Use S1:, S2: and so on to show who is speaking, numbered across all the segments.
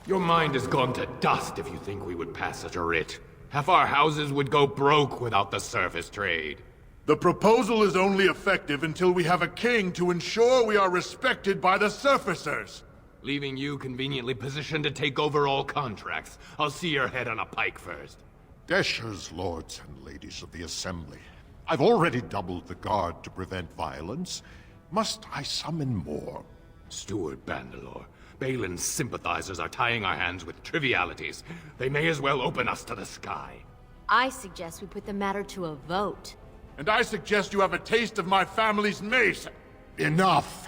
S1: Your mind has gone to dust if you think we would pass such a writ. Half our houses would go broke without the surface trade.
S2: The proposal is only effective until we have a king to ensure we are respected by the surfacers.
S1: Leaving you conveniently positioned to take over all contracts. I'll see your head on a pike first.
S3: Deshers, lords and ladies of the Assembly. I've already doubled the guard to prevent violence. Must I summon more?
S1: Steward Bandalore, Balin's sympathizers are tying our hands with trivialities. They may as well open us to the sky.
S4: I suggest we put the matter to a vote.
S2: And I suggest you have a taste of my family's mace.
S3: Enough!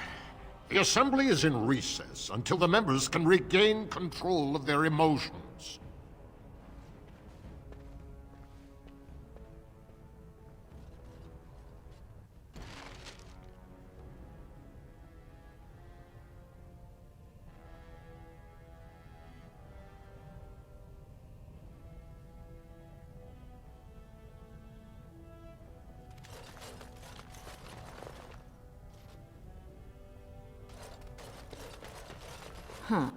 S3: The Assembly is in recess until the members can regain control of their emotions.
S4: Huh.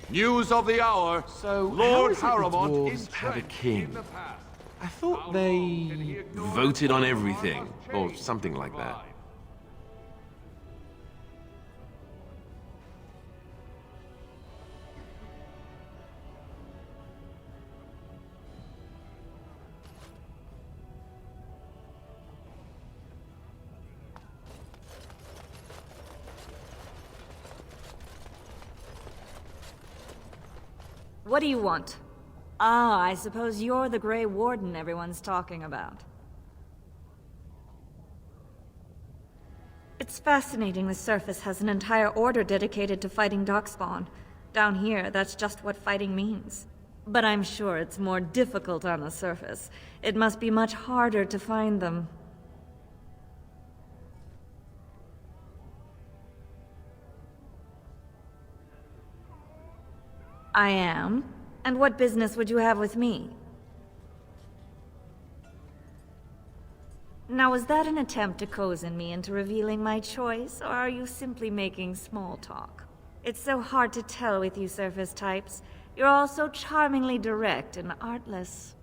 S5: News of the hour.
S6: So,
S5: Lord
S6: how is it the
S5: Haramont
S6: dwarves
S5: is
S6: have a
S5: trained
S6: king?
S5: in the past.
S6: I thought they voted on everything, or something like that.
S7: What do you want? Ah, I suppose you're the Gray Warden everyone's talking about. It's fascinating the surface has an entire order dedicated to fighting darkspawn. Down here, that's just what fighting means. But I'm sure it's more difficult on the surface. It must be much harder to find them. I am. And what business would you have with me? Now, was that an attempt to cozen me into revealing my choice, or are you simply making small talk? It's so hard to tell with you surface types. You're all so charmingly direct and artless.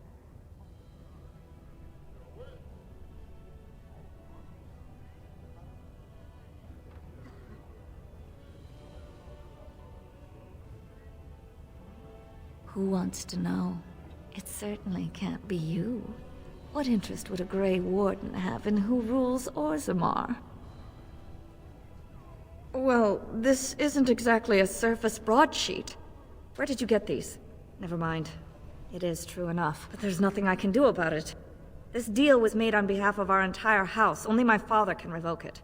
S7: Who wants to know? It certainly can't be you. What interest would a Gray Warden have in who rules Orzammar? Well, this isn't exactly a surface broadsheet. Where did you get these? Never mind. It is true enough, but there's nothing I can do about it. This deal was made on behalf of our entire house. Only my father can revoke it.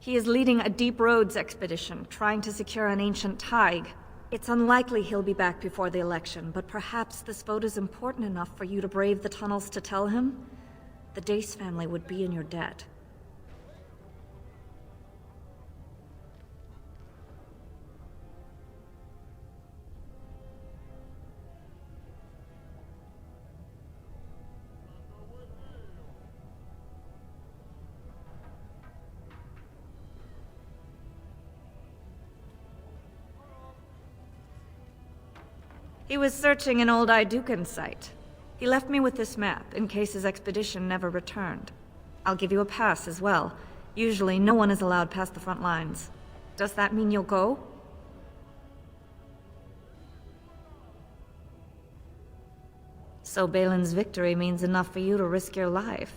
S7: He is leading a Deep Roads expedition, trying to secure an ancient Tig. It's unlikely he'll be back before the election, but perhaps this vote is important enough for you to brave the tunnels to tell him? The Dace family would be in your debt. He was searching an old Idukan site. He left me with this map, in case his expedition never returned. I'll give you a pass as well. Usually, no one is allowed past the front lines. Does that mean you'll go? So Balin's victory means enough for you to risk your life.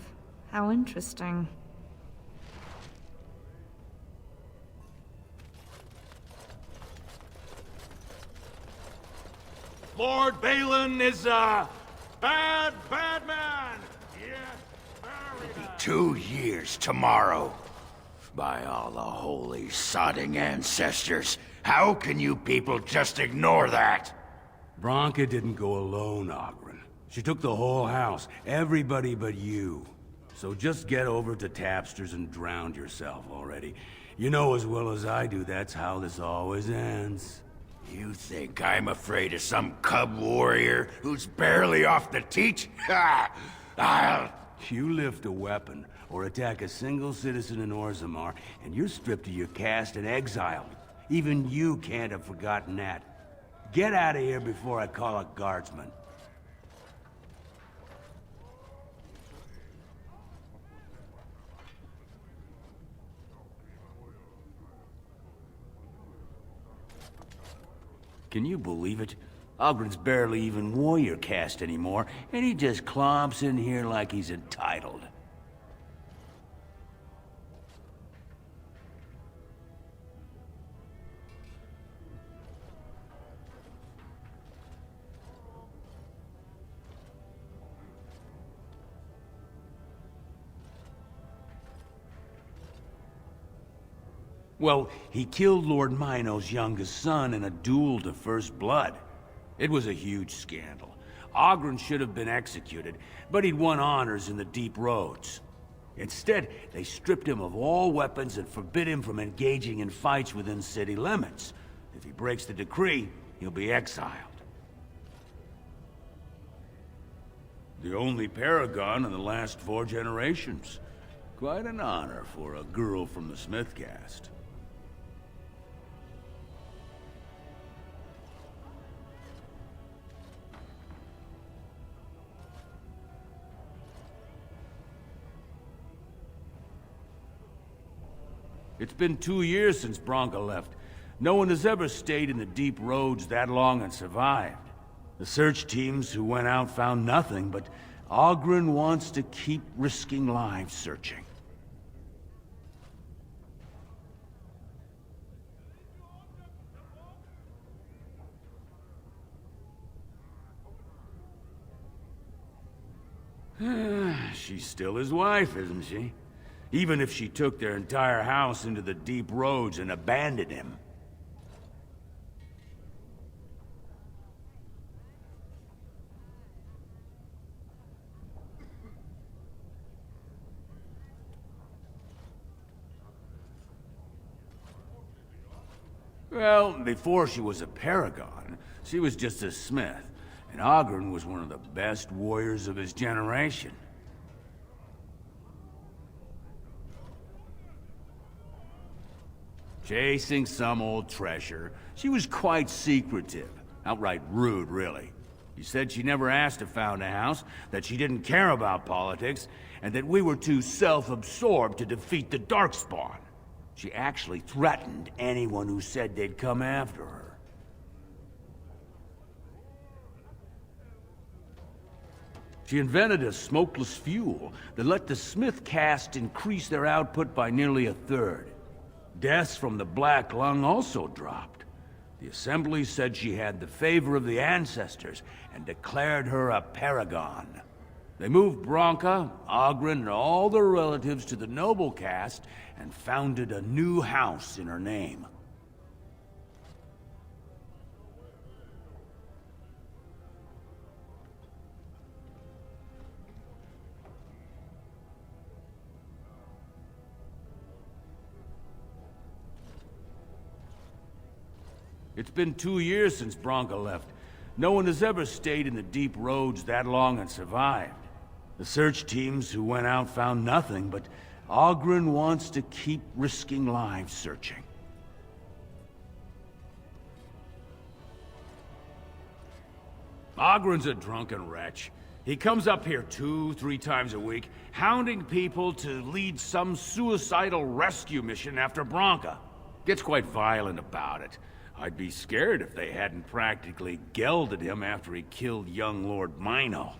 S7: How interesting.
S5: Lord Balin is a bad man. Yes, very bad.
S8: 2 years tomorrow. By all the holy sodding ancestors, how can you people just ignore that?
S9: Branka didn't go alone, Oghren. She took the whole house, everybody but you. So just get over to Tapster's and drown yourself already. You know as well as I do that's how this always ends.
S8: You think I'm afraid of some cub warrior who's barely off the teat? Ha! I'll...
S9: You lift a weapon, or attack a single citizen in Orzammar, and you're stripped of your caste and exiled. Even you can't have forgotten that. Get out of here before I call a guardsman. Can you believe it? Ogren's barely even warrior caste anymore, and he just clomps in here like he's entitled. Well, he killed Lord Mino's youngest son in a duel to first blood. It was a huge scandal. Oghren should have been executed, but he'd won honors in the Deep Roads. Instead, they stripped him of all weapons and forbid him from engaging in fights within city limits. If he breaks the decree, he'll be exiled. The only paragon in the last 4 generations. Quite an honor for a girl from the Smith caste. It's been 2 years since Branka left. No one has ever stayed in the Deep Roads that long and survived. The search teams who went out found nothing, but Oghren wants to keep risking lives searching. She's still his wife, isn't she? Even if she took their entire house into the Deep Roads and abandoned him. Well, before she was a paragon, she was just a smith, and Oghren was one of the best warriors of his generation. Chasing some old treasure. She was quite secretive. Outright rude, really. She said she never asked to found a house, that she didn't care about politics, and that we were too self-absorbed to defeat the Darkspawn. She actually threatened anyone who said they'd come after her. She invented a smokeless fuel that let the Smith caste increase their output by nearly 1/3. Deaths from the Black Lung also dropped. The Assembly said she had the favor of the ancestors and declared her a paragon. They moved Branka, Oghren, and all their relatives to the noble caste and founded a new house in her name. It's been 2 years since Branka left. No one has ever stayed in the Deep Roads that long and survived. The search teams who went out found nothing, but Oghren wants to keep risking lives searching. Ogren's a drunken wretch. He comes up here 2-3 times a week, hounding people to lead some suicidal rescue mission after Branka. Gets quite violent about it. I'd be scared if they hadn't practically gelded him after he killed young Lord Mino.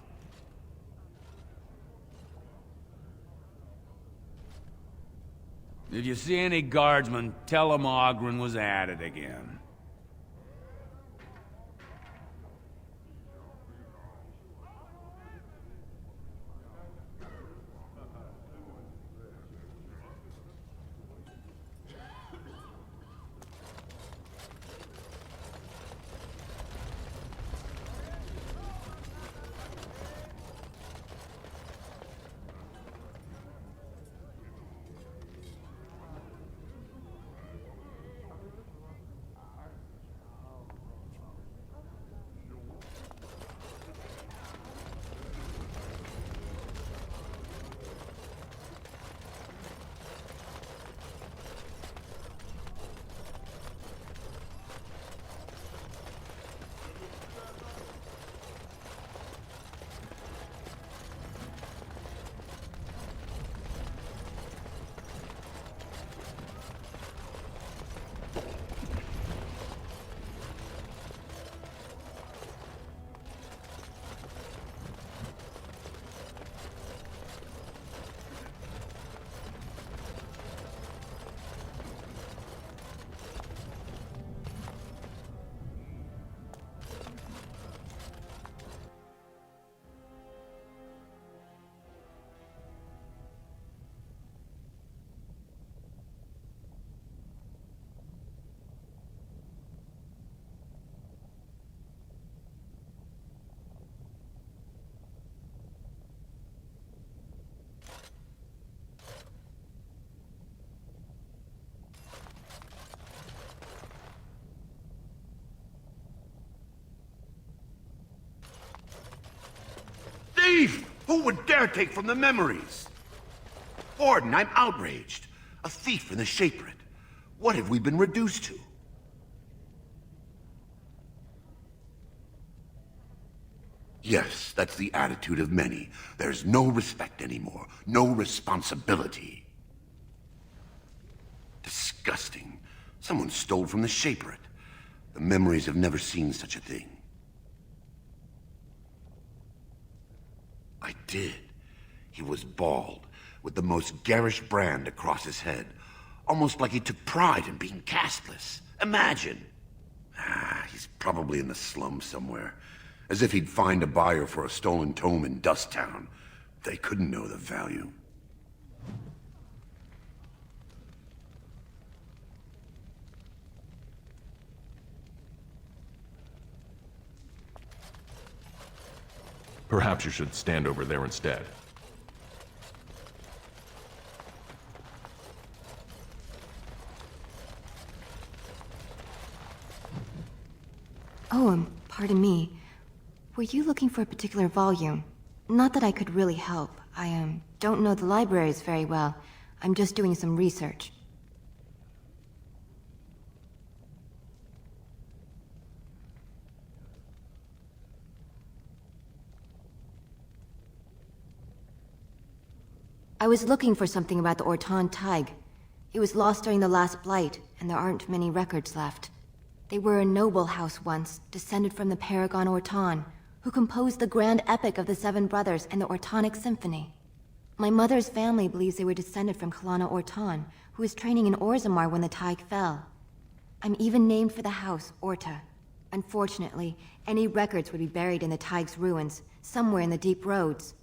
S9: If you see any guardsmen, tell them Oghren was at it again.
S8: thief! Who would dare take from the memories? Warden, I'm outraged. A thief in the Shapered. What have we been reduced to? Yes, that's the attitude of many. There's no respect anymore. No responsibility. Disgusting. Someone stole from the Shapered. The memories have never seen such a thing. I did. He was bald, with the most garish brand across his head. Almost like he took pride in being castless. Imagine. He's probably in the slums somewhere. As if he'd find a buyer for a stolen tome in Dust Town. They couldn't know the value.
S10: Perhaps you should stand over there instead.
S11: Oh, pardon me. Were you looking for a particular volume? Not that I could really help. I, don't know the libraries very well. I'm just doing some research. I was looking for something about the Orton Tig. It was lost during the last Blight, and there aren't many records left. They were a noble house once, descended from the Paragon Orton, who composed the grand epic of the Seven Brothers and the Ortonic Symphony. My mother's family believes they were descended from Kalana Orton, who was training in Orzammar when the Tig fell. I'm even named for the house, Orta. Unfortunately, any records would be buried in the Tig's ruins, somewhere in the deep roads.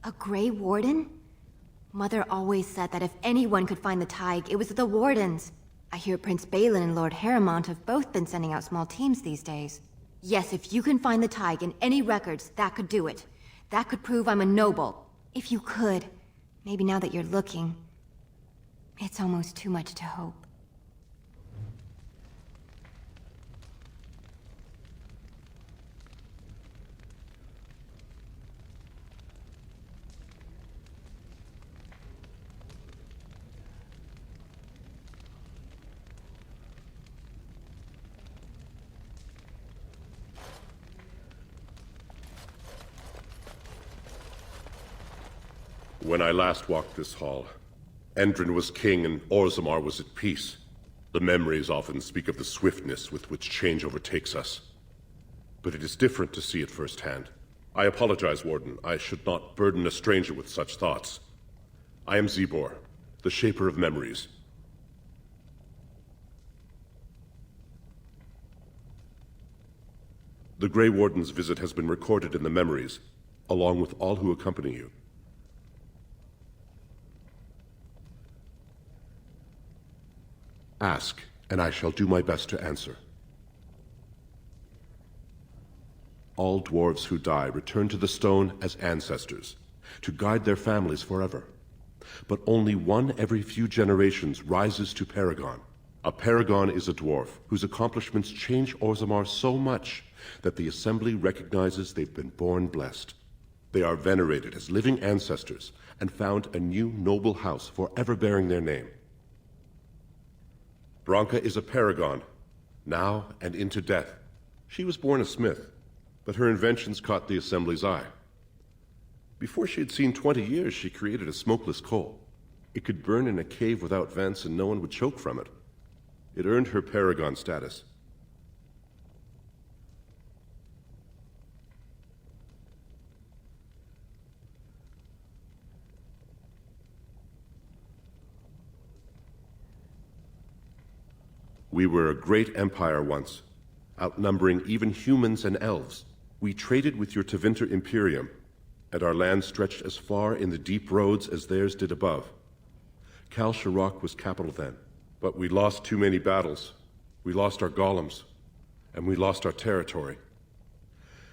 S11: A Gray Warden? Mother always said that if anyone could find the Tig, it was the Wardens. I hear Prince Balin and Lord Harrimont have both been sending out small teams these days. Yes, if you can find the Tig in any records, that could do it. That could prove I'm a noble. If you could. Maybe now that you're looking. It's almost too much to hope.
S3: When I last walked this hall, Endrin was king and Orzammar was at peace. The memories often speak of the swiftness with which change overtakes us. But it is different to see it firsthand. I apologize, Warden. I should not burden a stranger with such thoughts. I am Zebor, the Shaper of Memories. The Grey Warden's visit has been recorded in the memories, along with all who accompany you. Ask, and I shall do my best to answer. All dwarves who die return to the stone as ancestors, to guide their families forever. But only one every few generations rises to Paragon. A Paragon is a dwarf whose accomplishments change Orzammar so much that the Assembly recognizes they've been born blessed. They are venerated as living ancestors and found a new noble house forever bearing their name. Branka is a Paragon, now and into death. She was born a smith, but her inventions caught the Assembly's eye. Before she had seen 20 years, she created a smokeless coal. It could burn in a cave without vents and no one would choke from it. It earned her Paragon status. We were a great empire once, outnumbering even humans and elves. We traded with your Tevinter Imperium, and our land stretched as far in the deep roads as theirs did above. Kal Sharok was capital then, but we lost too many battles. We lost our golems, and we lost our territory.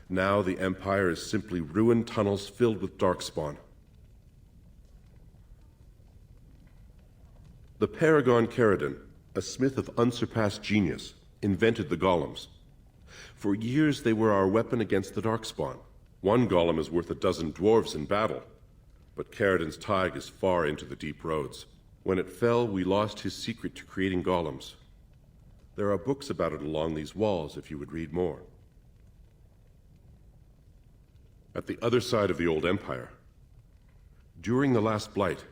S3: Now the Empire is simply ruined tunnels filled with darkspawn. The Paragon Caridon, a smith of unsurpassed genius, invented the golems. For years they were our weapon against the Darkspawn. One golem is worth a dozen dwarves in battle, but Caridin's Tig is far into the deep roads. When it fell, we lost his secret to creating golems. There are books about it along these walls if you would read more. At the other side of the old empire, during the last blight,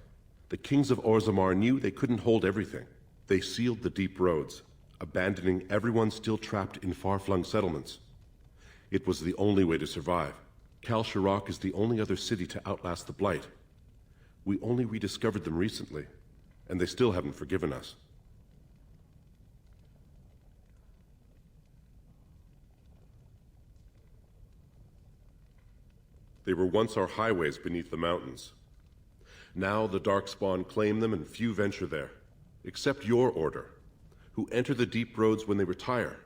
S3: the kings of Orzammar knew they couldn't hold everything. They sealed the deep roads, abandoning everyone still trapped in far-flung settlements. It was the only way to survive. Kal Shirok is the only other city to outlast the blight. We only rediscovered them recently, and they still haven't forgiven us. They were once our highways beneath the mountains. Now the Darkspawn claim them and few venture there, except your order, who enter the deep roads when they retire,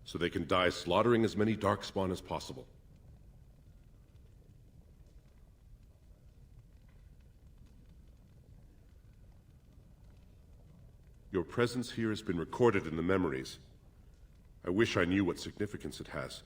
S3: so they can die slaughtering as many Darkspawn as possible. Your presence here has been recorded in the memories. I wish I knew what significance it has.